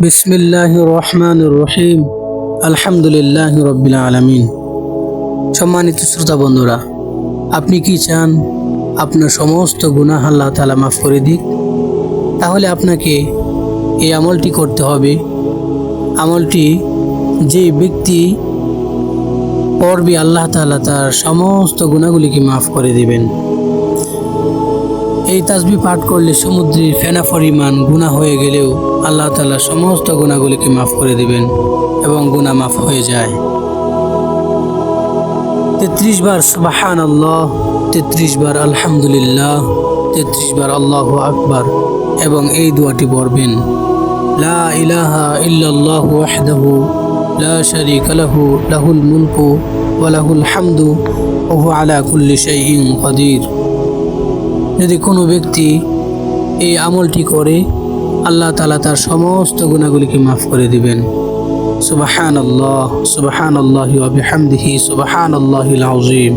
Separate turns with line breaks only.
বিসমিল্লাহির রহমানির রহিম। আলহামদুলিল্লাহি রাব্বিল আলামিন। সম্মানিত শ্রোতা বন্ধুরা, আপনি কি চান আপনার সমস্ত গুনাহ আল্লাহ তাআলা মাফ করে দিক? তাহলে আপনাকে এই আমলটি করতে হবে। আমলটি যে ব্যক্তি পড়বে আল্লাহ তাআলা তার সমস্ত গুনাহগুলিকে মাফ করে দিবেন। এই তাসবিহ পাঠ করলে সমুদ্রের ফেনা পরিমাণ গুনাহ হয়ে গেলেও আল্লাহ তাআলা সমস্ত গুনাহগুলিকে মাফ করে দিবেন এবং গুনাহ মাফ হয়ে যায়। 33 বার সুবহানাল্লাহ, 33 বার আলহামদুলিল্লাহ, 33 বার আল্লাহু আকবার এবং এই দোয়াটি পড়বেন, লা ইলাহা ইল্লাল্লাহু ওয়াহদাহু লা শারীকা লাহু লাহুল মুলকু ওয়া লাহুল হামদু ওয়া হুয়া আলা কুল্লি শাইইন কাদির। যদি কোনো ব্যক্তি এই আমলটি করে আল্লাহ তাআলা তার সমস্ত গুনাহগুলিকে মাফ করে দিবেন। সুবহানাল্লাহ, সুবহানাল্লাহি ওয়া বিহামদিহি, সুবহানাল্লাহিল আযীম।